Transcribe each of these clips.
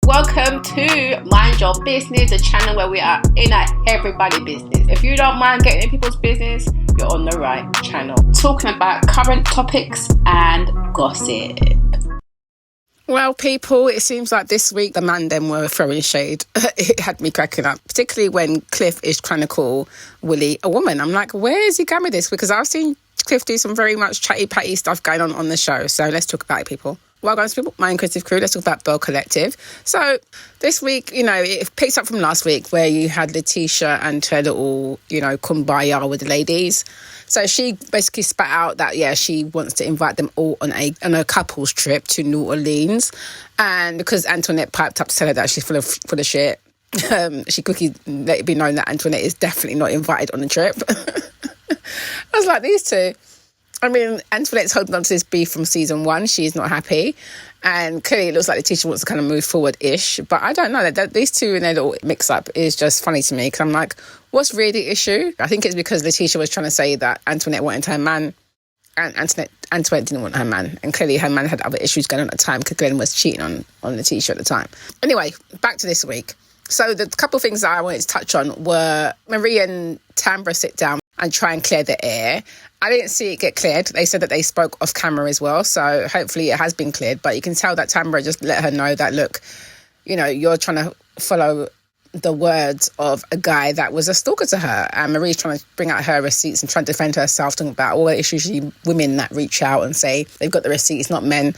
Welcome to Mind Your Business, a channel where we are in everybody's business. If you don't mind getting in people's business, you're on the right channel. Talking about current topics and gossip. Well, people, it seems like this week the man them were throwing shade. It had me cracking up, particularly when Cliff is trying to call Willie a woman. I'm like, where is he going with this? Because I've seen Cliff do some very much chatty-patty stuff going on the show. So let's talk about it, people. Well, guys, people, my creative crew, let's talk about Belle Collective. So this week, it picks up from last week where you had Lateshia and her little, kumbaya with the ladies. So she basically spat out that, she wants to invite them all on a couple's trip to New Orleans. And because Antoinette piped up to tell her that she's full of shit, she quickly let it be known that Antoinette is definitely not invited on the trip. I was like, these two. I mean, Antoinette's holding on to this beef from season 1. She's not happy. And clearly it looks like Lateshia wants to kind of move forward-ish. But I don't know. That these two in their little mix-up is just funny to me. Because I'm like, what's really the issue? I think it's because Lateshia was trying to say that Antoinette wanted her man. And Antoinette didn't want her man. And clearly her man had other issues going on at the time because Glenn was cheating on Lateshia at the time. Anyway, back to this week. So the couple of things that I wanted to touch on were Marie and Tambra sit down and try and clear the air. I didn't see it get cleared. They said that they spoke off camera as well. So hopefully it has been cleared. But you can tell that Tambra just let her know that, look, you're trying to follow the words of a guy that was a stalker to her. And Marie's trying to bring out her receipts and trying to defend herself, talking about all it's usually women that reach out and say they've got the receipts, not men.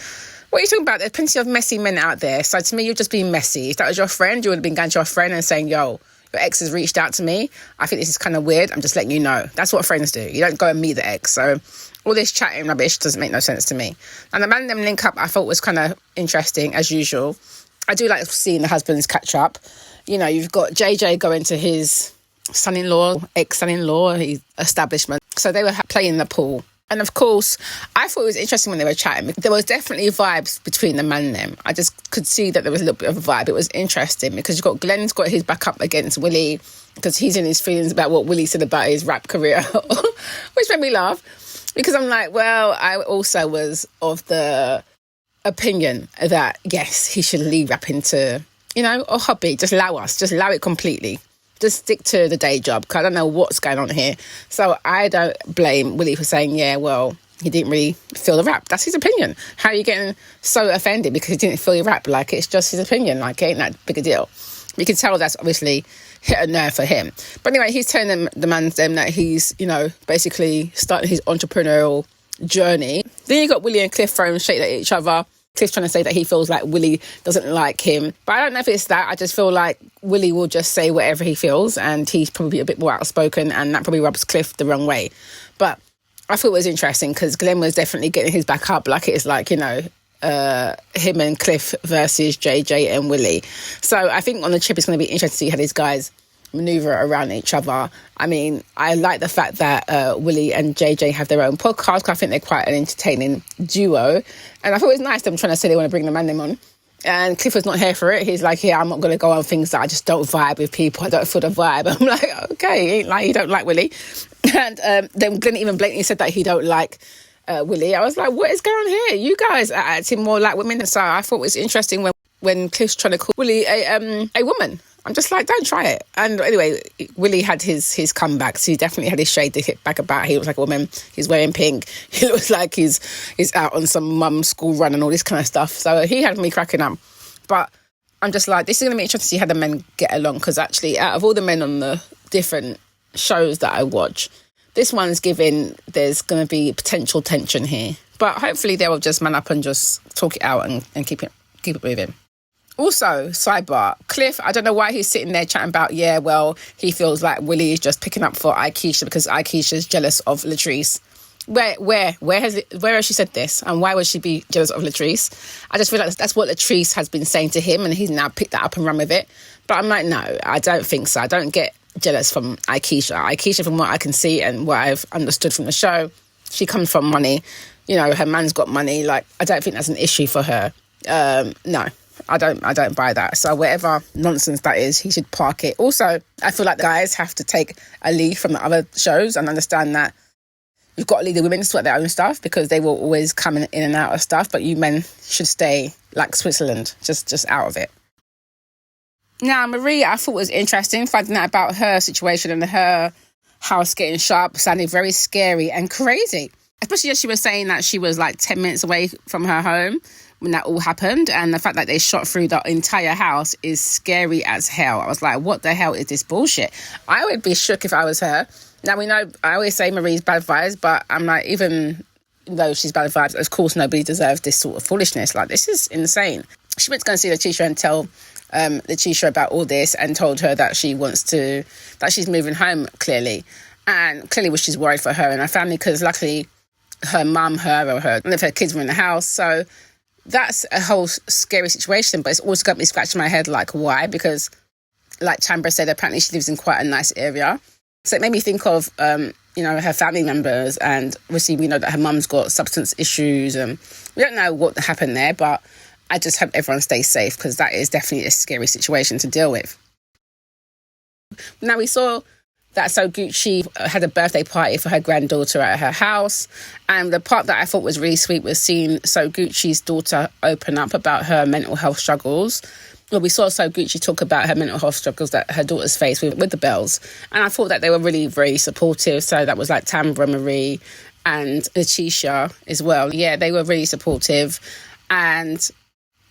What are you talking about? There's plenty of messy men out there. So to me, you're just being messy. If that was your friend, you would have been going to your friend and saying, yo, your ex has reached out to me. I think this is kind of weird. I'm just letting you know. That's what friends do. You don't go and meet the ex. So all this chatting rubbish doesn't make no sense to me. And the man them link up I thought was kind of interesting as usual. I do like seeing the husbands catch up. You've got JJ going to his ex-son-in-law, his establishment. So they were playing the pool. And of course, I thought it was interesting when they were chatting. There was definitely vibes between the man and them. I just could see that there was a little bit of a vibe. It was interesting because you've got Glenn's got his back up against Willie because he's in his feelings about what Willie said about his rap career, which made me laugh because I'm like, well, I also was of the opinion that, yes, he should leave rapping to, a hobby. Just allow it completely. Just stick to the day job because I don't know what's going on here. So I don't blame Willie for saying, he didn't really feel the rap. That's his opinion. How are you getting so offended because he didn't feel your rap? Like, it's just his opinion. Like, it ain't that big a deal. You can tell that's obviously hit a nerve for him. But anyway, he's telling the man that he's, basically starting his entrepreneurial journey. Then you got Willie and Cliff throwing shade at each other. Cliff's trying to say that he feels like Willie doesn't like him. But I don't know if it's that. I just feel like Willie will just say whatever he feels and he's probably a bit more outspoken and that probably rubs Cliff the wrong way. But I thought it was interesting because Glenn was definitely getting his back up like it's like, him and Cliff versus JJ and Willie. So I think on the trip it's going to be interesting to see how these guys maneuver around each other. I mean, I like the fact that Willie and JJ have their own podcast because I think they're quite an entertaining duo. And I thought it was nice them trying to say they want to bring the man them on. And Cliff was not here for it. He's like, I'm not going to go on things that I just don't vibe with people. I don't feel the vibe. I'm like, okay, ain't like you don't like Willie. And then Glenn even blatantly said that he don't like Willie. I was like, what is going on here? You guys are acting more like women. So I thought it was interesting when Cliff's trying to call Willie a woman. I'm just like, don't try it. And anyway, Willie had his comeback. So he definitely had his shade to hit back about. He looks like a woman. He's wearing pink. He looks like he's out on some mum school run and all this kind of stuff. So he had me cracking up. But I'm just like, this is going to be interesting to see how the men get along. Because actually, out of all the men on the different shows that I watch, this one's giving there's going to be potential tension here. But hopefully they will just man up and just talk it out and keep it moving. Also, sidebar, Cliff, I don't know why he's sitting there chatting about, he feels like Willie is just picking up for Aikisha because Aikisha's jealous of Latrice. Where has she said this? And why would she be jealous of Latrice? I just feel like that's what Latrice has been saying to him and he's now picked that up and run with it. But I'm like, no, I don't think so. I don't get jealous from Aikisha. Aikisha, from what I can see and what I've understood from the show, she comes from money. Her man's got money. Like, I don't think that's an issue for her. No. I don't buy that. So whatever nonsense that is, he should park it. Also, I feel like the guys have to take a lead from the other shows and understand that you've got to leave the women to sort their own stuff because they will always come in and out of stuff. But you men should stay like Switzerland, just out of it. Now, Marie, I thought was interesting, finding out about her situation and her house getting sharp, sounded very scary and crazy. Especially as she was saying that she was like 10 minutes away from her home when that all happened. And the fact that they shot through the entire house is scary as hell. I was like, what the hell is this bullshit? I would be shook if I was her. Now, we know, I always say Marie's bad vibes, but I'm like, even though she's bad vibes, of course, nobody deserves this sort of foolishness. Like, this is insane. She went to go and see Lateshia and tell Lateshia about all this and told her that that she's moving home, clearly. And clearly she's worried for her and her family, because luckily her mum, one of her kids were in the house. So that's a whole scary situation, but it's also got me scratching my head, like, why? Because, like Tambra said, apparently she lives in quite a nice area. So it made me think of, her family members, and obviously we know that her mum's got substance issues, and we don't know what happened there, but I just hope everyone stays safe, because that is definitely a scary situation to deal with. Now, we saw that So Gucci had a birthday party for her granddaughter at her house. And the part that I thought was really sweet was seeing So Gucci's daughter open up about her mental health struggles. Well, we saw So Gucci talk about her mental health struggles that her daughter's faced with the Bells. And I thought that they were really very supportive. So that was like Tambra, Marie and Lateshia as well. Yeah, they were really supportive. And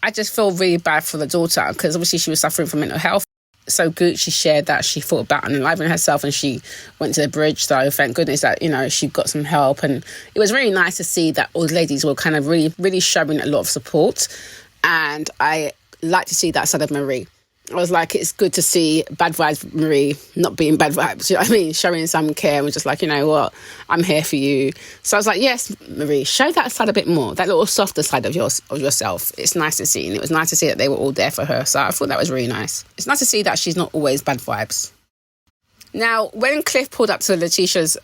I just feel really bad for the daughter, because obviously she was suffering from mental health. So Gucci shared that she thought about unaliving herself and she went to the bridge. So thank goodness that, she got some help. And it was really nice to see that all the ladies were kind of really, really showing a lot of support. And I like to see that side of Marie. I was like, it's good to see bad vibes Marie not being bad vibes. You know what I mean? Showing some care and was just like, you know what? I'm here for you. So I was like, yes, Marie, show that side a bit more. That little softer side of yourself. It's nice to see. And it was nice to see that they were all there for her. So I thought that was really nice. It's nice to see that she's not always bad vibes. Now, when Cliff pulled up to Lateshia's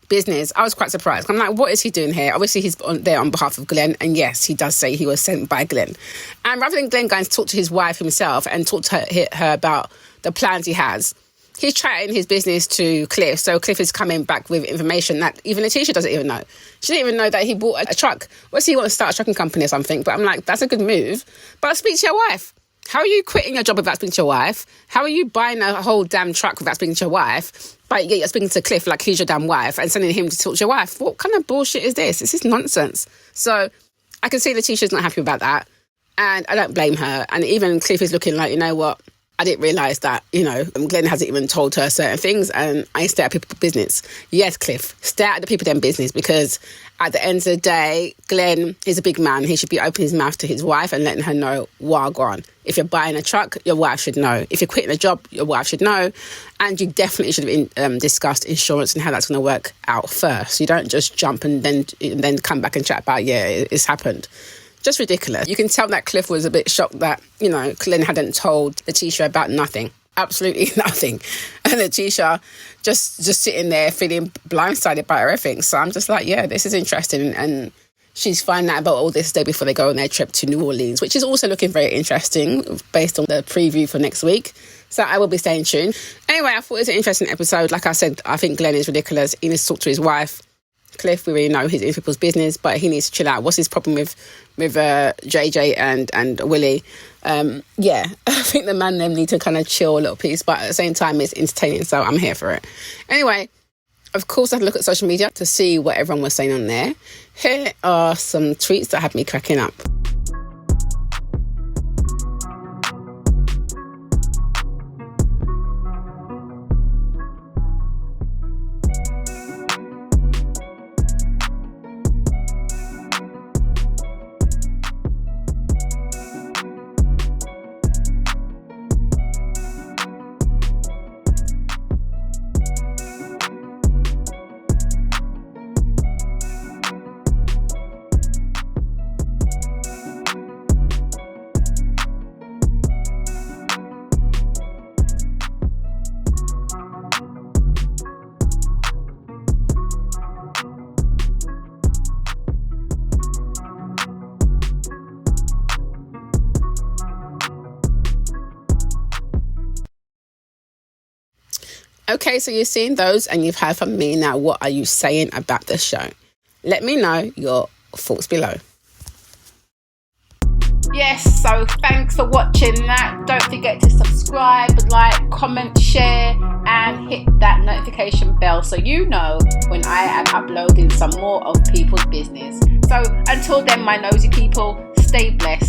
business, I was quite surprised. I'm like, what is he doing here? Obviously, he's there on behalf of Glen. And yes, he does say he was sent by Glen. And rather than Glen going to talk to his wife himself and talk to her about the plans he has, he's chatting his business to Cliff. So Cliff is coming back with information that even Lateshia doesn't even know. She didn't even know that he bought a truck. What does he want to start a trucking company or something? But I'm like, that's a good move. But speak to your wife. How are you quitting your job without speaking to your wife? How are you buying a whole damn truck without speaking to your wife? But you're speaking to Cliff like he's your damn wife and sending him to talk to your wife. What kind of bullshit is this? This is nonsense. So I can see Letitia's not happy about that. And I don't blame her. And even Cliff is looking like, you know what? I didn't realise that, Glen hasn't even told her certain things, and I stay at people's business. Yes, Cliff, stay at the people them business, because at the end of the day, Glen is a big man. He should be opening his mouth to his wife and letting her know, gone. If you're buying a truck, your wife should know. If you're quitting a job, your wife should know. And you definitely should have discussed insurance and how that's going to work out first. You don't just jump and then come back and chat about, it's happened. Just ridiculous. You can tell that Cliff was a bit shocked that, Glen hadn't told Lateshia about nothing. Absolutely nothing. And Lateshia just sitting there feeling blindsided by everything. So I'm just like, this is interesting. And she's finding out about all this day before they go on their trip to New Orleans, which is also looking very interesting based on the preview for next week. So I will be staying tuned. Anyway, I thought it was an interesting episode. Like I said, I think Glen is ridiculous. He needs to talk to his wife. Cliff, we really know he's in people's business, but he needs to chill out. What's his problem with JJ and Willie? I think the man them need to kind of chill a little piece, but at the same time it's entertaining, so I'm here for it. Anyway, of course I had to look at social media to see what everyone was saying on there. Here are some tweets that had me cracking up. Okay, so you've seen those and you've heard from me. Now, what are you saying about the show? Let me know your thoughts below. Yes, so thanks for watching that. Don't forget to subscribe, like, comment, share, and hit that notification bell so you know when I am uploading some more of people's business. So until then, my nosy people, stay blessed.